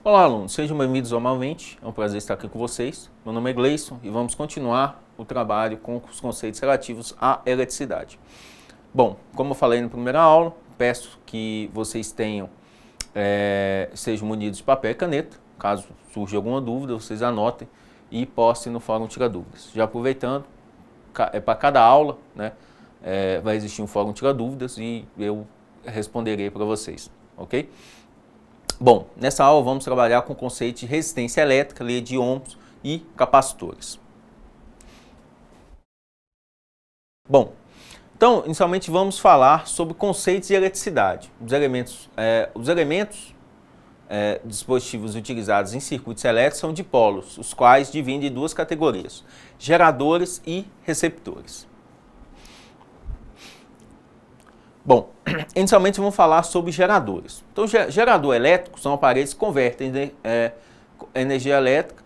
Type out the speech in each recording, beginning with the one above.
Olá, alunos, sejam bem-vindos novamente, é um prazer estar aqui com vocês. Meu nome é Gleison e vamos continuar o trabalho com os conceitos relativos à eletricidade. Bom, como eu falei na primeira aula, peço que vocês sejam munidos de papel e caneta. Caso surja alguma dúvida, vocês anotem e postem no Fórum Tira Dúvidas. Já aproveitando, para cada aula, né, vai existir um Fórum Tira Dúvidas e eu responderei para vocês, ok? Bom, nessa aula vamos trabalhar com o conceito de resistência elétrica, lei de ohms e capacitores. Bom, então, inicialmente vamos falar sobre conceitos de eletricidade. Os elementos dispositivos utilizados em circuitos elétricos são dipolos, os quais dividem em duas categorias, geradores e receptores. Bom, inicialmente vamos falar sobre geradores. Então, gerador elétrico são aparelhos que convertem energia elétrica.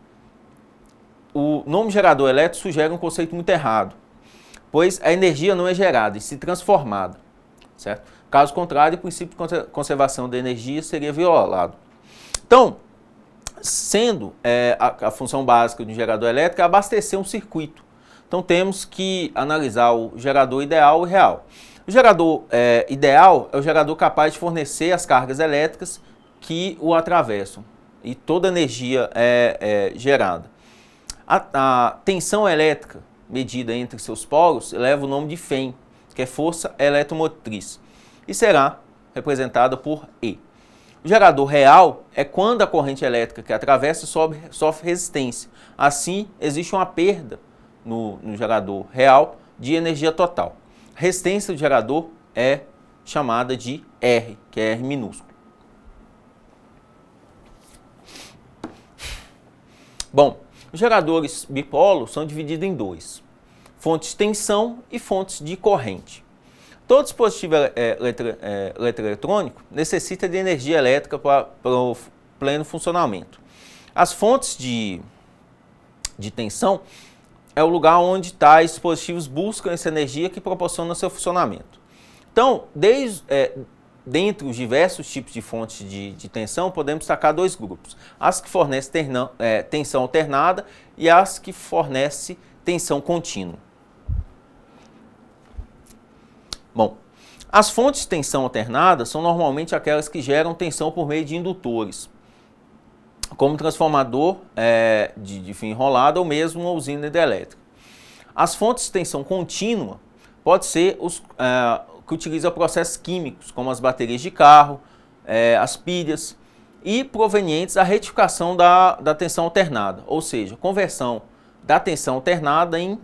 O nome gerador elétrico sugere um conceito muito errado, pois a energia não é gerada e sim transformada, certo? Caso contrário, o princípio de conservação da energia seria violado. Então, sendo a função básica de um gerador elétrico é abastecer um circuito. Então, temos que analisar o gerador ideal e real. O gerador ideal é o gerador capaz de fornecer as cargas elétricas que o atravessam e toda a energia é gerada. A tensão elétrica medida entre seus polos leva o nome de FEM, que é força eletromotriz, e será representada por E. O gerador real é quando a corrente elétrica que atravessa sofre resistência. Assim, existe uma perda no gerador real de energia total. A resistência do gerador é chamada de R, que é R minúsculo. Bom, os geradores bipolos são divididos em dois: fontes de tensão e fontes de corrente. Todo dispositivo eletroeletrônico necessita de energia elétrica para o pleno funcionamento. As fontes de tensão é o lugar onde tais dispositivos buscam essa energia que proporciona seu funcionamento. Então, dentre os diversos tipos de fontes de tensão, podemos destacar dois grupos: as que fornecem tensão alternada e as que fornecem tensão contínua. Bom, as fontes de tensão alternada são normalmente aquelas que geram tensão por meio de indutores, como transformador de fio enrolado ou mesmo uma usina hidrelétrica. As fontes de tensão contínua podem ser os que utilizam processos químicos, como as baterias de carro, as pilhas, e provenientes da retificação da tensão alternada, ou seja, conversão da tensão alternada em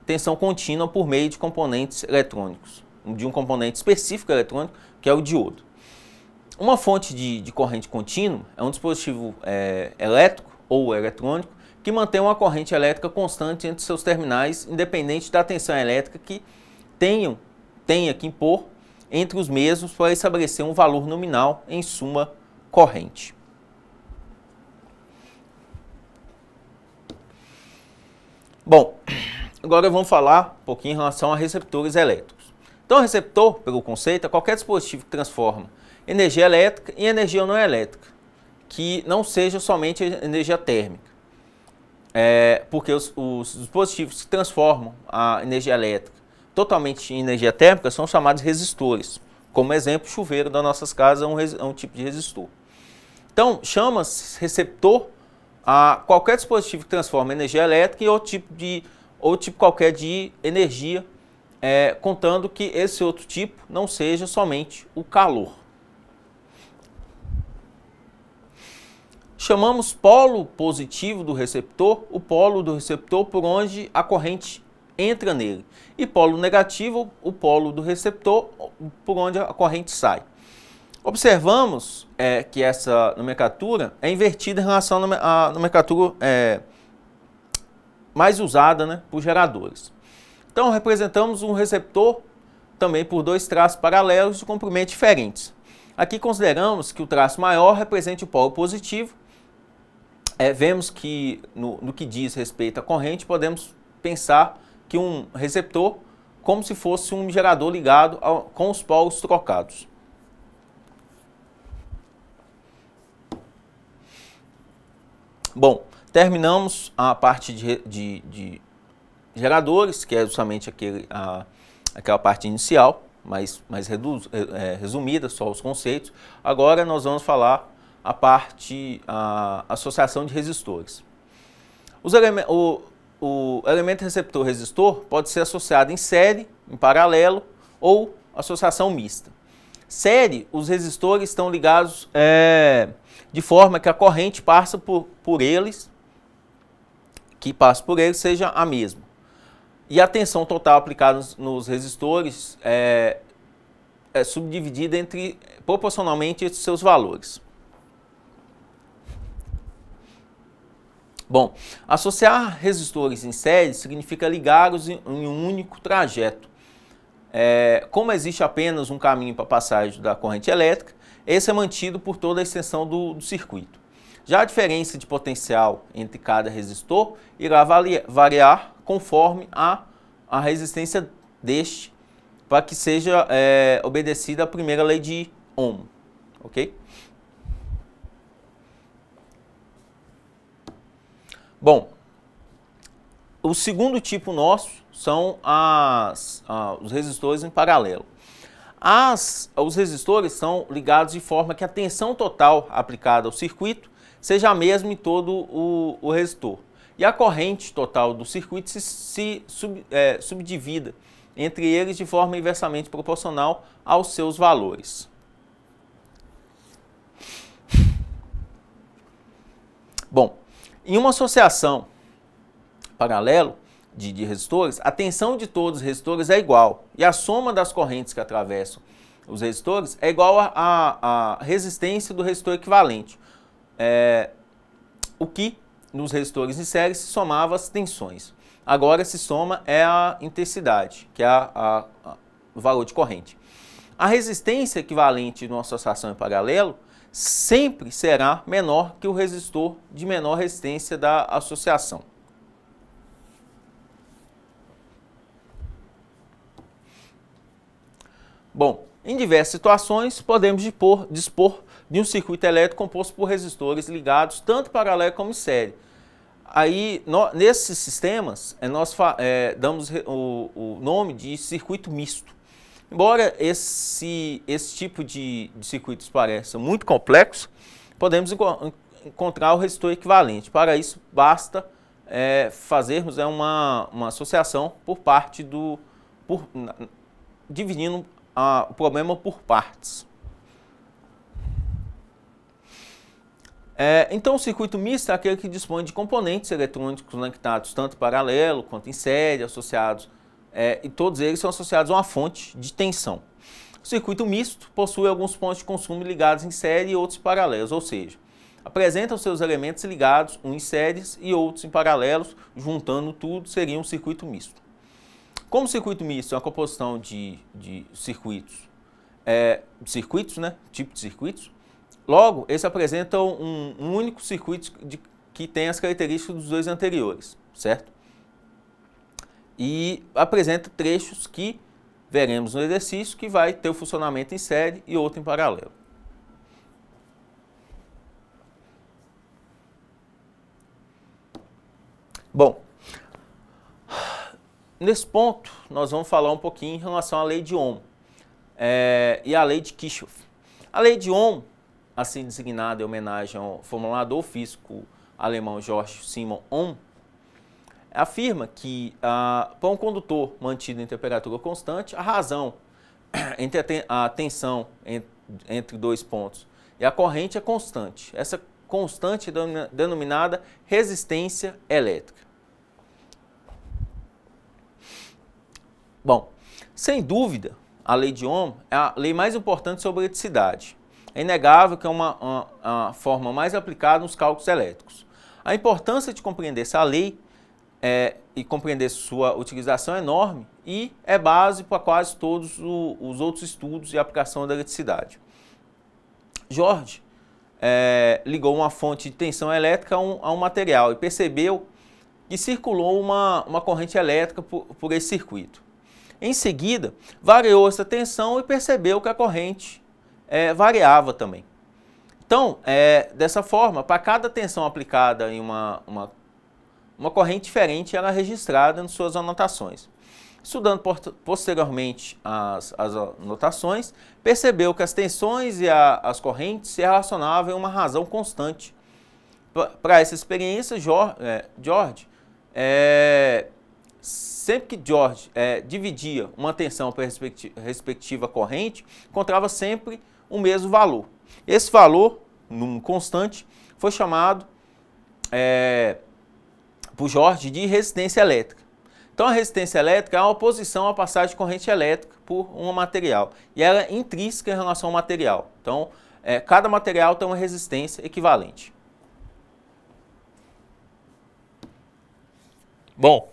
tensão contínua por meio de componentes eletrônicos, de um componente específico eletrônico, que é o diodo. Uma fonte de corrente contínua é um dispositivo elétrico ou eletrônico que mantém uma corrente elétrica constante entre seus terminais, independente da tensão elétrica que tenha que impor entre os mesmos para estabelecer um valor nominal em suma corrente. Bom, agora vamos falar um pouquinho em relação a receptores elétricos. Então, receptor, pelo conceito, é qualquer dispositivo que transforma energia elétrica em energia não elétrica, que não seja somente energia térmica. Porque os dispositivos que transformam a energia elétrica totalmente em energia térmica são chamados resistores. Como exemplo, chuveiro das nossas casas é um tipo de resistor. Então, chama-se receptor a qualquer dispositivo que transforma energia elétrica em outro tipo qualquer de energia, contando que esse outro tipo não seja somente o calor. Chamamos polo positivo do receptor o polo do receptor por onde a corrente entra nele, e polo negativo o polo do receptor por onde a corrente sai. Observamos que essa nomenclatura é invertida em relação à nomenclatura mais usada, né, por geradores. Então, representamos um receptor também por dois traços paralelos de comprimento diferentes. Aqui consideramos que o traço maior represente o polo positivo. Vemos que, no que diz respeito à corrente, podemos pensar que um receptor como se fosse um gerador ligado com os polos trocados. Bom, terminamos a parte de geradores, que é justamente aquela parte inicial, mais resumida, só os conceitos. Agora nós vamos falar a associação de resistores. O elemento receptor resistor pode ser associado em série, em paralelo ou associação mista. Série, os resistores estão ligados de forma que a corrente passa por eles, seja a mesma. E a tensão total aplicada nos resistores é subdividida proporcionalmente entre seus valores. Bom, associar resistores em série significa ligá-los em um único trajeto. Como existe apenas um caminho para passagem da corrente elétrica, esse é mantido por toda a extensão do circuito. Já a diferença de potencial entre cada resistor irá variar conforme a resistência deste, para que seja obedecida a primeira lei de Ohm. Ok? Bom, o segundo tipo nosso são os resistores em paralelo. Os resistores são ligados de forma que a tensão total aplicada ao circuito seja a mesma em todo o resistor. E a corrente total do circuito se subdivida entre eles de forma inversamente proporcional aos seus valores. Bom, em uma associação paralelo de resistores, a tensão de todos os resistores é igual e a soma das correntes que atravessam os resistores é igual à resistência do resistor equivalente, o que nos resistores em série se somava as tensões. Agora se soma a intensidade, que é o valor de corrente. A resistência equivalente numa associação em paralelo sempre será menor que o resistor de menor resistência da associação. Bom, em diversas situações podemos dispor de um circuito elétrico composto por resistores ligados tanto paralelo como em série. Aí, nesses sistemas, nós damos o nome de circuito misto. Embora esse tipo de circuitos pareça muito complexo, podemos encontrar o resistor equivalente. Para isso, basta fazermos uma associação dividindo o problema por partes. Então, o circuito misto é aquele que dispõe de componentes eletrônicos conectados tanto paralelo quanto em série, associados, e todos eles são associados a uma fonte de tensão. O circuito misto possui alguns pontos de consumo ligados em série e outros paralelos, ou seja, apresentam seus elementos ligados, uns em séries e outros em paralelos, juntando tudo seria um circuito misto. Como o circuito misto é uma composição de circuitos, tipo de circuitos, logo, eles apresentam um único circuito que tem as características dos dois anteriores, certo? E apresenta trechos que veremos no exercício que vai ter o funcionamento em série e outro em paralelo. Bom, nesse ponto nós vamos falar um pouquinho em relação à lei de Ohm e à lei de Kirchhoff. A lei de Ohm, assim designada em homenagem ao formulador físico alemão Georg Simon Ohm, afirma que para um condutor mantido em temperatura constante, a razão entre a tensão entre dois pontos e a corrente é constante. Essa constante é denominada resistência elétrica. Bom, sem dúvida, a lei de Ohm é a lei mais importante sobre eletricidade. É inegável que é uma forma mais aplicada nos cálculos elétricos. A importância de compreender essa lei e compreender sua utilização é enorme e é base para quase todos os outros estudos e aplicação da eletricidade. George ligou uma fonte de tensão elétrica a um material e percebeu que circulou uma corrente elétrica por esse circuito. Em seguida, variou essa tensão e percebeu que a corrente variava também. Então, dessa forma, para cada tensão aplicada em uma corrente diferente, ela é registrada nas suas anotações. Estudando posteriormente as anotações, percebeu que as tensões e as correntes se relacionavam em uma razão constante. Para essa experiência, George, sempre que George dividia uma tensão para a respectiva corrente, encontrava sempre o mesmo valor. Esse valor, num constante, foi chamado por George de resistência elétrica. Então, a resistência elétrica é a oposição à passagem de corrente elétrica por um material. E ela é intrínseca em relação ao material. Então, cada material tem uma resistência equivalente. Bom,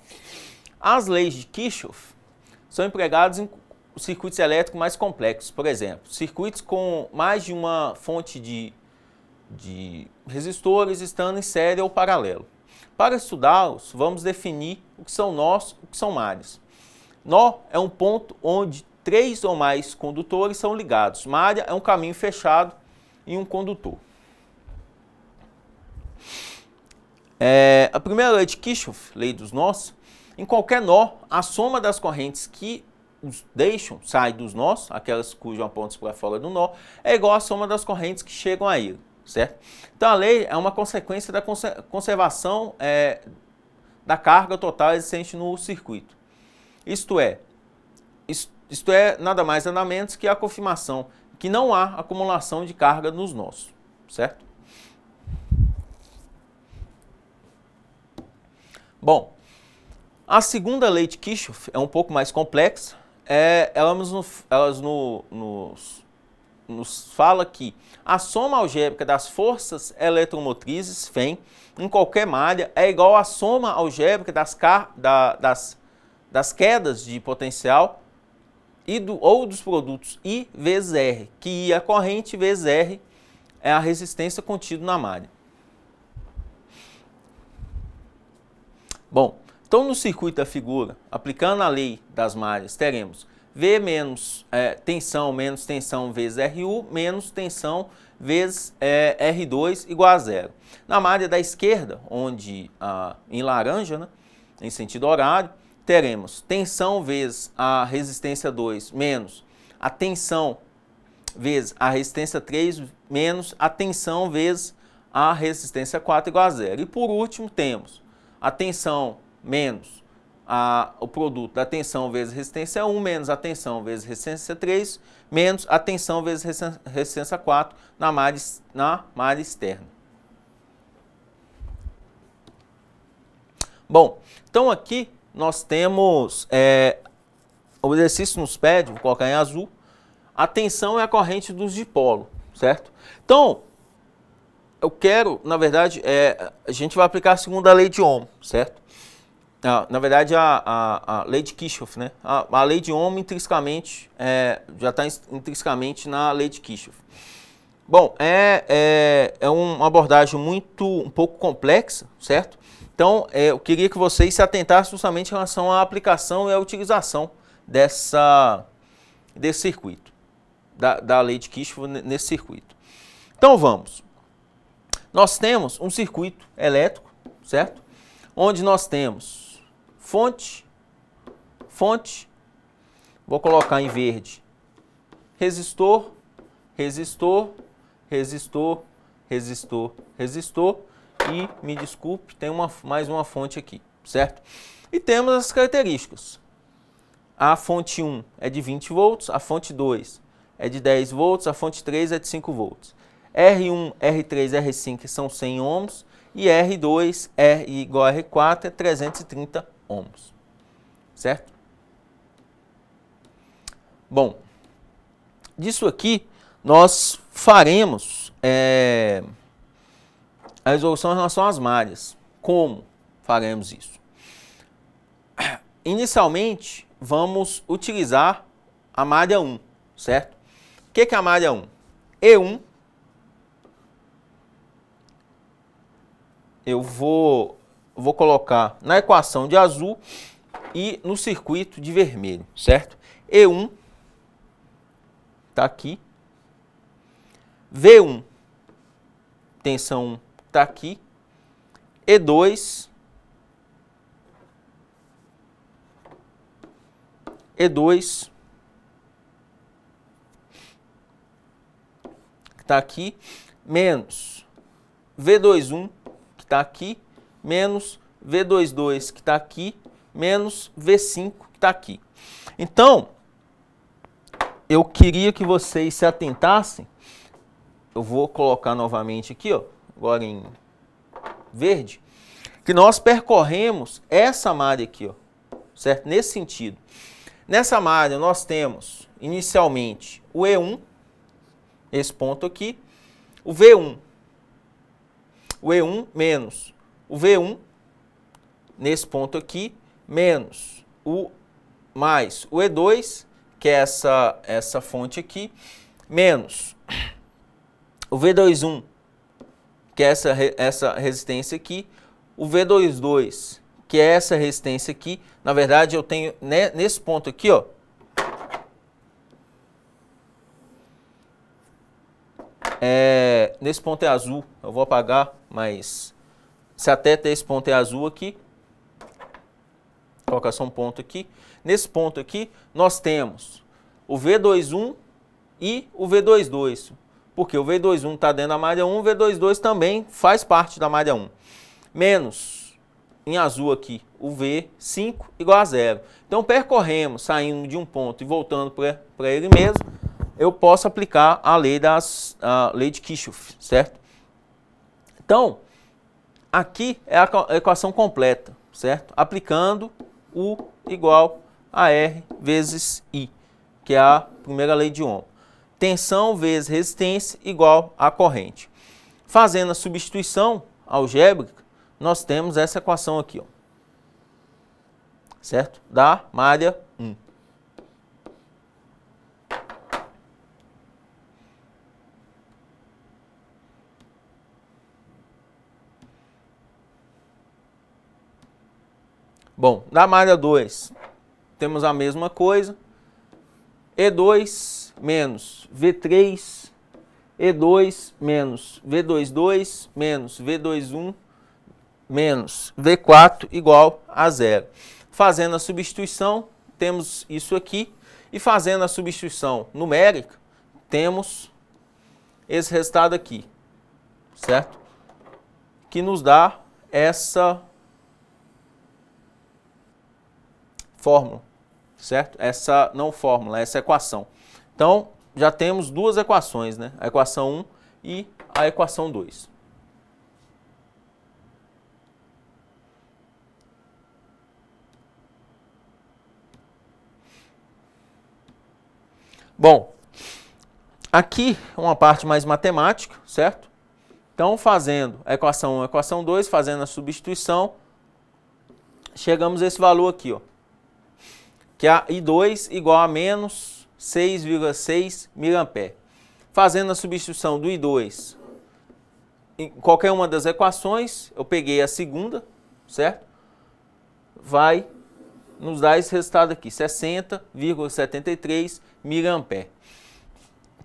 as leis de Kirchhoff são empregadas em circuitos elétricos mais complexos. Por exemplo, circuitos com mais de uma fonte de resistores estando em série ou paralelo. Para estudá-los, vamos definir o que são nós, o que são malhas. Nó é um ponto onde 3 ou mais condutores são ligados. Malha é um caminho fechado em um condutor. A primeira lei de Kirchhoff, lei dos nós, em qualquer nó, a soma das correntes que os deixam sair dos nós, aquelas cujos apontam para fora do nó, é igual à soma das correntes que chegam a ele. Certo? Então, a lei é uma consequência da conservação da carga total existente no circuito. Isto é nada mais nada menos que a confirmação que não há acumulação de carga nos nós. Certo? Bom, a segunda lei de Kirchhoff é um pouco mais complexa. Ela nos fala que a soma algébrica das forças eletromotrizes, Φ, em qualquer malha, é igual à soma algébrica das quedas de potencial ou dos produtos I vezes R, que I é a corrente vezes R é a resistência contida na malha. Bom, então no circuito da figura, aplicando a lei das malhas, teremos V menos tensão menos tensão vezes RU menos tensão vezes R2 igual a zero. Na malha da esquerda, onde em laranja, né, em sentido horário, teremos tensão vezes a resistência 2 menos a tensão vezes a resistência 3 menos a tensão vezes a resistência 4 igual a zero. E por último temos a tensão menos o produto da tensão vezes resistência 1 menos a tensão vezes resistência 3 menos a tensão vezes resistência 4 na malha externa. Bom, então aqui nós temos, o exercício nos pede, vou colocar em azul, a tensão é a corrente dos dipolo, certo? Então, eu quero, na verdade, a gente vai aplicar a segunda lei de Ohm, certo? Na verdade, a lei de Kirchhoff, né? A lei de Ohm intrinsecamente, já está intrinsecamente na lei de Kirchhoff. Bom, é uma abordagem um pouco complexa, certo? Então, eu queria que vocês se atentassem justamente em relação à aplicação e à utilização desse circuito, da lei de Kirchhoff nesse circuito. Então, vamos. Nós temos um circuito elétrico, certo? Onde nós temos fonte, vou colocar em verde, resistor, resistor, resistor, resistor, resistor e, me desculpe, tem mais uma fonte aqui, certo? E temos as características. A fonte 1 é de 20 volts, a fonte 2 é de 10 volts, a fonte 3 é de 5 volts. R1, R3, R5 são 100 ohms e R2, R igual a R4 é 330 ohms, certo? Bom, disso aqui nós faremos a resolução em relação às malhas. Como faremos isso? Inicialmente, vamos utilizar a malha 1, certo? O que é a malha 1? E1, eu vou colocar na equação de azul e no circuito de vermelho, certo? E1 está aqui. V1 tensão 1 está aqui, E2 que está aqui, menos V21 que está aqui, menos V22 que está aqui, menos V5 que está aqui. Então, eu queria que vocês se atentassem, eu vou colocar novamente aqui, ó, agora em verde, que nós percorremos essa malha aqui, ó, certo? Nesse sentido. Nessa malha nós temos inicialmente o E1, esse ponto aqui, o V1, o E1 menos o V1, nesse ponto aqui, menos o mais o E2, que é essa fonte aqui, menos o V21, que é essa resistência aqui, o V22, que é essa resistência aqui. Na verdade, eu tenho nesse ponto aqui, ó, nesse ponto é azul, eu vou apagar, mas se até esse ponto é azul aqui, vou colocar só um ponto aqui. Nesse ponto aqui, nós temos o V21 e o V22, porque o V21 está dentro da malha 1, o V22 também faz parte da malha 1. Menos, em azul aqui, o V5 igual a zero. Então, percorremos, saindo de um ponto e voltando para ele mesmo, eu posso aplicar a lei de Kirchhoff, certo? Então, aqui é a equação completa, certo? Aplicando U igual a R vezes I, que é a primeira lei de Ohm. Tensão vezes resistência igual a corrente. Fazendo a substituição algébrica, nós temos essa equação aqui, ó, certo? Da malha 1. Bom, da malha 2, temos a mesma coisa. E2 menos V3, E2 menos V22 menos V21 menos V4 igual a zero. Fazendo a substituição, temos isso aqui. E fazendo a substituição numérica, temos esse resultado aqui, certo? Que nos dá essa fórmula, certo? Essa não fórmula, essa equação. Então, já temos duas equações, né? A equação 1 e a equação 2. Bom, aqui uma parte mais matemática, certo? Então, fazendo a equação 1 e a equação 2, fazendo a substituição, chegamos a esse valor aqui, ó, que é a I2 igual a menos 6,6 mA. Fazendo a substituição do I2 em qualquer uma das equações, eu peguei a segunda, certo? Vai nos dar esse resultado aqui, 60,73 mA.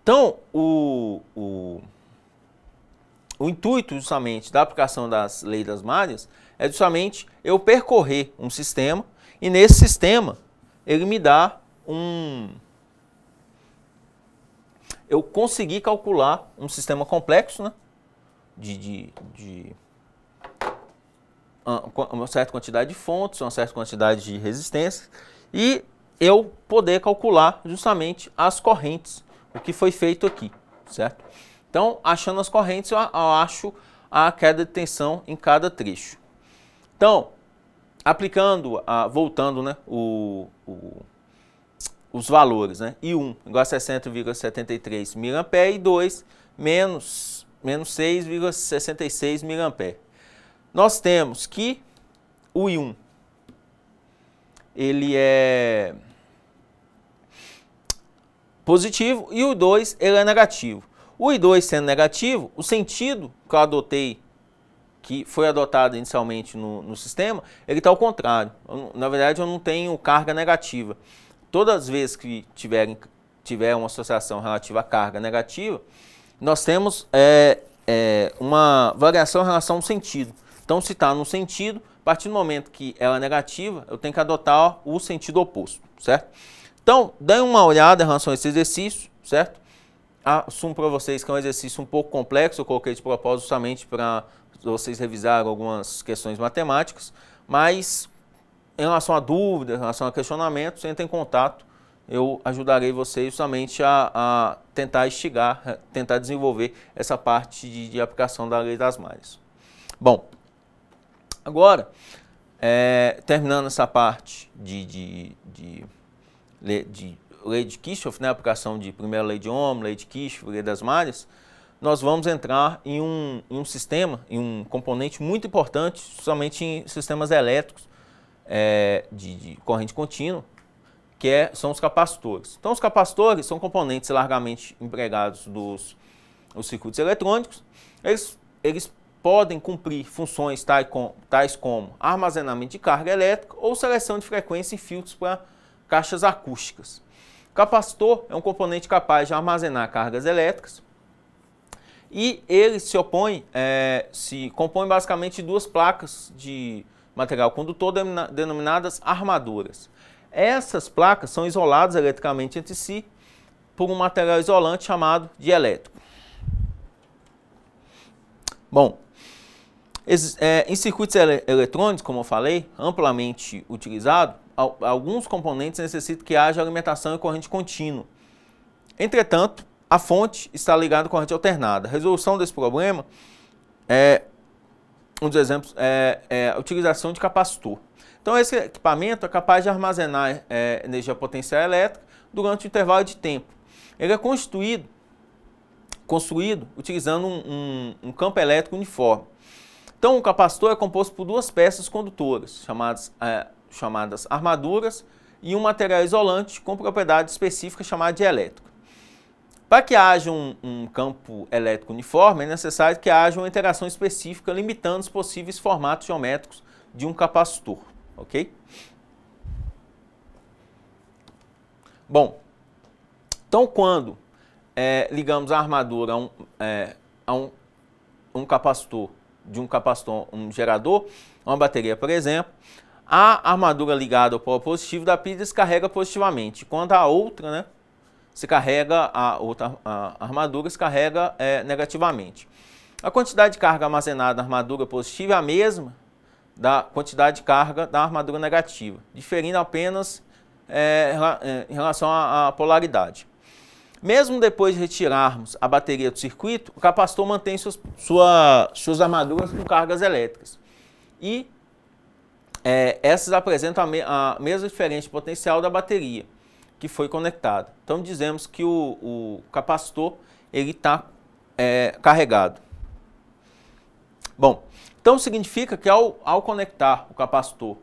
Então, o intuito justamente da aplicação das leis das malhas é justamente eu percorrer um sistema e nesse sistema ele me dá eu consegui calcular um sistema complexo, né, de uma certa quantidade de fontes, uma certa quantidade de resistências, e eu poder calcular justamente as correntes, o que foi feito aqui, certo? Então, achando as correntes, eu acho a queda de tensão em cada trecho. Então, aplicando, voltando, né, os valores, né? I1 igual a 60,73 mA e I2 menos 6,66 mA. Nós temos que o I1 ele é positivo e o I2 ele é negativo. O I2 sendo negativo, o sentido que eu adotei, que foi adotado inicialmente no sistema, ele está ao contrário. Na verdade, eu não tenho carga negativa. Todas as vezes que tiver uma associação relativa à carga negativa, nós temos uma variação em relação ao sentido. Então, se está no sentido, a partir do momento que ela é negativa, eu tenho que adotar o sentido oposto, certo? Então, dêem uma olhada em relação a esse exercício, certo? Assumo para vocês que é um exercício um pouco complexo, eu coloquei de propósito justamente para vocês revisarem algumas questões matemáticas, mas em relação a dúvidas, em relação a questionamentos, entrem em contato, eu ajudarei vocês justamente a tentar instigar, tentar desenvolver essa parte de aplicação da lei das malhas. Bom, agora, terminando essa parte de lei de Kirchhoff, né, aplicação de primeira lei de Ohm, lei de Kirchhoff, lei das malhas, nós vamos entrar em um sistema, em um componente muito importante, somente em sistemas elétricos de corrente contínua, que são os capacitores. Então, os capacitores são componentes largamente empregados dos circuitos eletrônicos. Eles podem cumprir funções tais como armazenamento de carga elétrica ou seleção de frequência em filtros para caixas acústicas. O capacitor é um componente capaz de armazenar cargas elétricas e ele se compõe basicamente de duas placas de material condutor denominadas armaduras. Essas placas são isoladas eletricamente entre si por um material isolante chamado dielétrico. Bom, em circuitos eletrônicos, como eu falei, amplamente utilizado, alguns componentes necessitam que haja alimentação e corrente contínua. Entretanto, a fonte está ligada à corrente alternada. A resolução desse problema um dos exemplos é a utilização de capacitor. Então, esse equipamento é capaz de armazenar energia potencial elétrica durante um intervalo de tempo. Ele é construído utilizando um campo elétrico uniforme. Então, o capacitor é composto por duas peças condutoras, chamadas armaduras, e um material isolante com propriedade específica chamada dielétrica. Para que haja um campo elétrico uniforme, é necessário que haja uma interação específica limitando os possíveis formatos geométricos de um capacitor. Ok? Bom, então quando ligamos a armadura a um capacitor, um gerador, uma bateria, por exemplo, a armadura ligada ao polo positivo da pilha descarrega positivamente, quando a outra, né, a armadura se carrega negativamente. A quantidade de carga armazenada na armadura positiva é a mesma da quantidade de carga da armadura negativa, diferindo apenas em relação à polaridade. Mesmo depois de retirarmos a bateria do circuito, o capacitor mantém suas armaduras com cargas elétricas. E essas apresentam a mesma diferença de potencial da bateria que foi conectada. Então dizemos que o capacitor está carregado. Bom, então significa que ao conectar o capacitor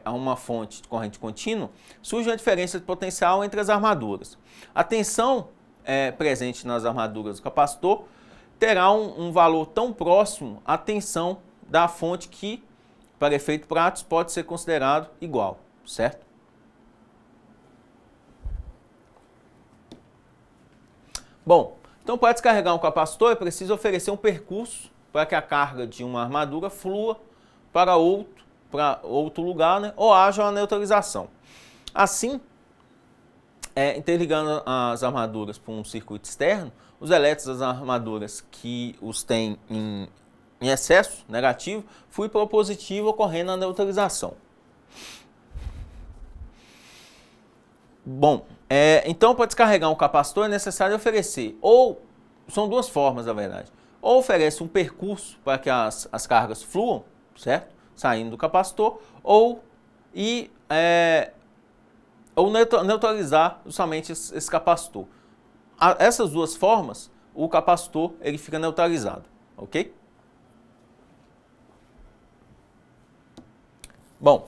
a uma fonte de corrente contínua, surge uma diferença de potencial entre as armaduras. A tensão presente nas armaduras do capacitor terá um valor tão próximo à tensão da fonte que, para efeito prático, pode ser considerado igual, certo? Bom, então para descarregar um capacitor é preciso oferecer um percurso para que a carga de uma armadura flua para outro lugar, né, ou haja uma neutralização. Assim, interligando as armaduras por um circuito externo, os elétrons das armaduras que os têm em excesso negativo fluem para o positivo, ocorrendo a neutralização. Bom, então para descarregar um capacitor é necessário oferecer, são duas formas na verdade, ou oferece um percurso para que as cargas fluam, certo? Saindo do capacitor, ou neutralizar justamente esse capacitor. Essas duas formas, o capacitor ele fica neutralizado, ok? Bom,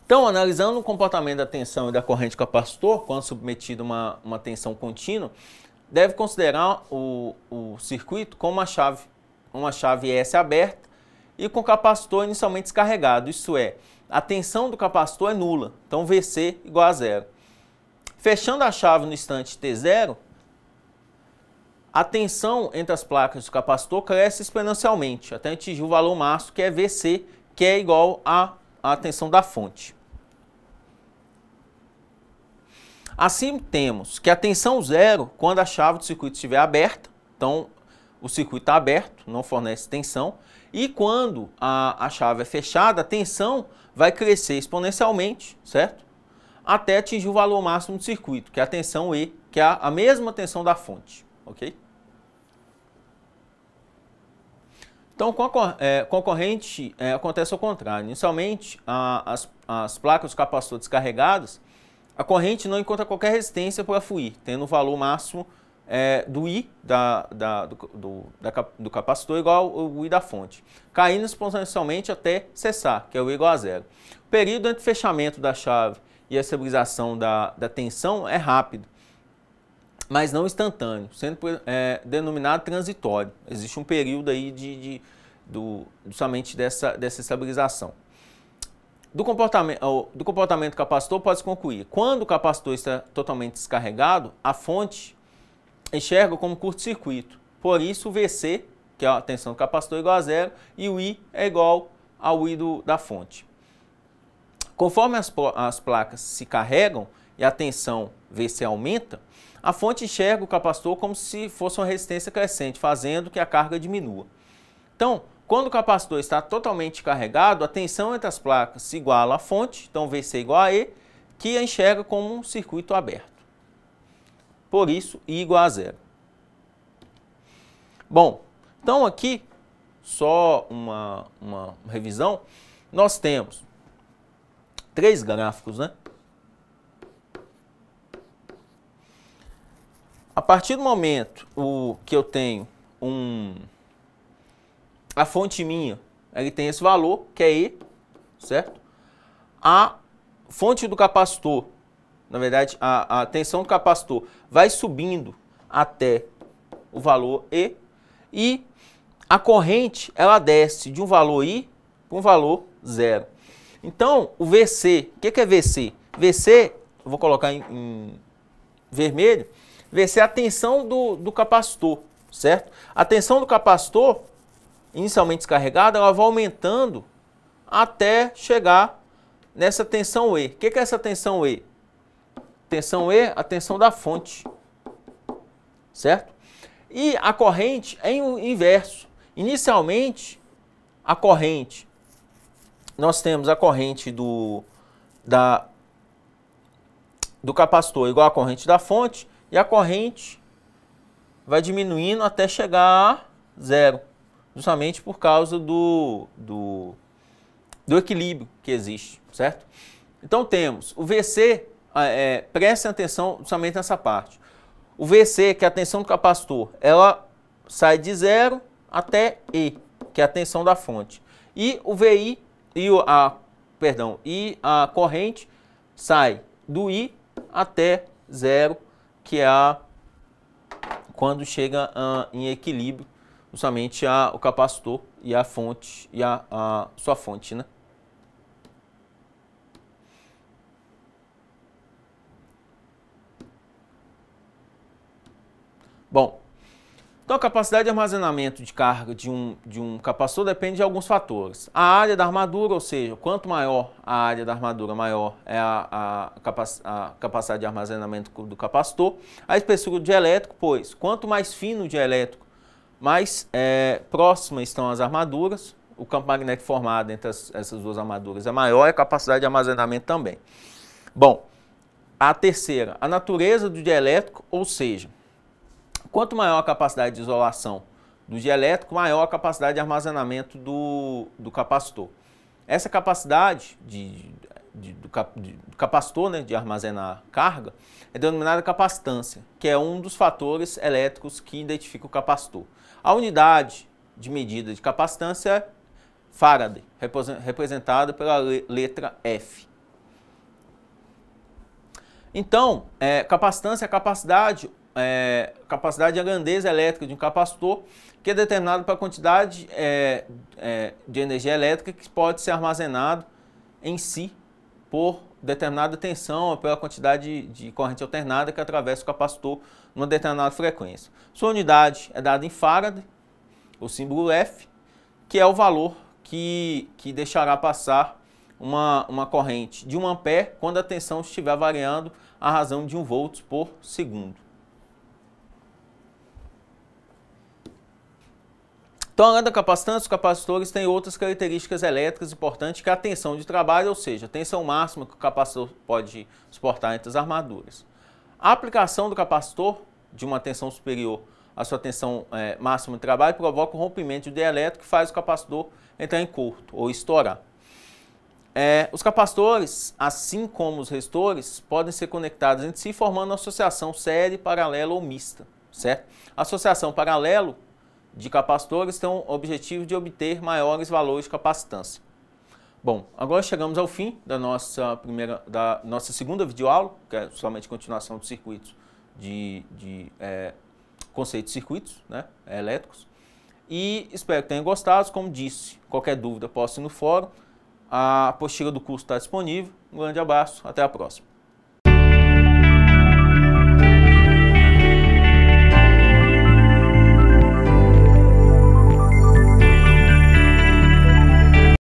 então analisando o comportamento da tensão e da corrente do capacitor, quando submetido a uma tensão contínua, deve considerar o circuito com uma chave S aberta e com o capacitor inicialmente descarregado, isso é, a tensão do capacitor é nula, então VC igual a zero. Fechando a chave no instante T0, a tensão entre as placas do capacitor cresce exponencialmente, até atingir o valor máximo, que é VC, que é igual à tensão da fonte. Assim, temos que a tensão zero, quando a chave do circuito estiver aberta, então o circuito está aberto, não fornece tensão, e quando a chave é fechada, a tensão vai crescer exponencialmente, certo? Até atingir o valor máximo do circuito, que é a tensão E, que é a mesma tensão da fonte, ok? Então, com a corrente, acontece ao contrário. Inicialmente, as placas do capacitor descarregadas, a corrente não encontra qualquer resistência para fluir, tendo o valor máximo do I do capacitor igual ao I da fonte, caindo exponencialmente até cessar, que é o I igual a zero. O período entre o fechamento da chave e a estabilização da tensão é rápido, mas não instantâneo, sendo denominado transitório. Existe um período aí somente dessa estabilização. Do comportamento do capacitor pode-se concluir: quando o capacitor está totalmente descarregado, a fonte enxerga como curto-circuito. Por isso, o VC, que é a tensão do capacitor, é igual a zero, e o I é igual ao I da fonte. Conforme as placas se carregam e a tensão VC aumenta, a fonte enxerga o capacitor como se fosse uma resistência crescente, fazendo que a carga diminua. Então, quando o capacitor está totalmente carregado, a tensão entre as placas se iguala à fonte, então VC igual a E, que a enxerga como um circuito aberto. Por isso, I igual a zero. Bom, então aqui, só uma revisão, nós temos 3 gráficos, né? A partir do momento que eu tenho a fonte minha, ele tem esse valor, que é E, certo? A fonte do capacitor, na verdade, a tensão do capacitor vai subindo até o valor E, e a corrente, ela desce de um valor I para um valor zero. Então, o VC, o que é VC? VC, eu vou colocar em vermelho, VC é a tensão do capacitor, certo? A tensão do capacitor, inicialmente descarregada, ela vai aumentando até chegar nessa tensão E. O que é essa tensão E? Tensão E, a tensão da fonte, certo? E a corrente é o inverso. Inicialmente, a corrente, nós temos a corrente do capacitor igual à corrente da fonte, e a corrente vai diminuindo até chegar a zero, justamente por causa do equilíbrio que existe, certo? Então temos o VC, prestem atenção somente nessa parte. O VC, que é a tensão do capacitor, ela sai de zero até E, que é a tensão da fonte. E o VI, e a corrente sai do I até zero, que é quando chega em equilíbrio, justamente o capacitor e a fonte, e a sua fonte, né? Bom, então a capacidade de armazenamento de carga de um capacitor depende de alguns fatores. A área da armadura, ou seja, quanto maior a área da armadura, maior é a capacidade de armazenamento do capacitor. A espessura do dielétrico, pois quanto mais fino o dielétrico, mais próximas estão as armaduras. O campo magnético formado entre essas duas armaduras é maior, e a capacidade de armazenamento também. Bom, a terceira, a natureza do dielétrico, ou seja, quanto maior a capacidade de isolação do dielétrico, maior a capacidade de armazenamento do capacitor. Essa capacidade do capacitor, né, de armazenar carga, é denominada capacitância, que é um dos fatores elétricos que identifica o capacitor. A unidade de medida de capacitância é Faraday, representada pela letra F. Então, capacitância é a capacidade de a grandeza elétrica de um capacitor, que é determinado pela quantidade de energia elétrica que pode ser armazenado em si por determinada tensão ou pela quantidade de corrente alternada que atravessa o capacitor numa determinada frequência. Sua unidade é dada em Faraday, o símbolo F, que é o valor que deixará passar uma corrente de 1 ampere quando a tensão estiver variando à razão de 1 volts por segundo. Então, além da capacitância, os capacitores têm outras características elétricas importantes, que é a tensão de trabalho, ou seja, a tensão máxima que o capacitor pode suportar entre as armaduras. A aplicação do capacitor de uma tensão superior à sua tensão máxima de trabalho provoca o rompimento do dielétrico que faz o capacitor entrar em curto ou estourar. Os capacitores, assim como os resistores, podem ser conectados entre si formando uma associação série, paralela ou mista, certo? A associação paralelo de capacitores tem o objetivo de obter maiores valores de capacitância. Bom, agora chegamos ao fim da nossa segunda videoaula, que é somente continuação dos circuitos conceito de circuitos, né, elétricos. E espero que tenham gostado. Como disse, qualquer dúvida posta no fórum. A apostila do curso está disponível. Um grande abraço, até a próxima.